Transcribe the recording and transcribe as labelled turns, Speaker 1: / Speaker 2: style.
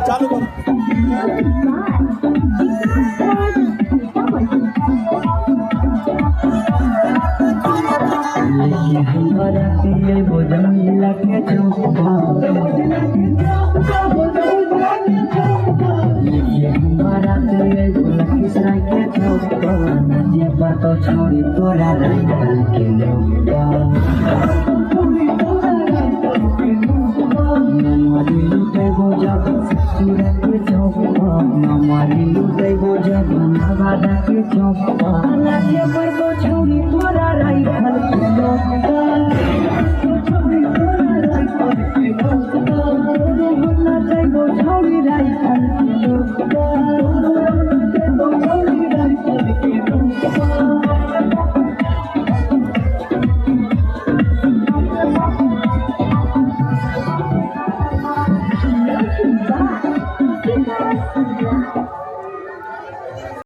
Speaker 1: चालू करो
Speaker 2: हमारा पिए बोझन लगे चौका हमारा पिए लगे के चौका नदी पर तो छोड़ी तोरा राइफल के लोका नमारी लुटे बोझा सूरत के चौका नमारी लुटे बोझा नवादा के चौका नदी पर तो छोड़ी तोरा राइफल के लोका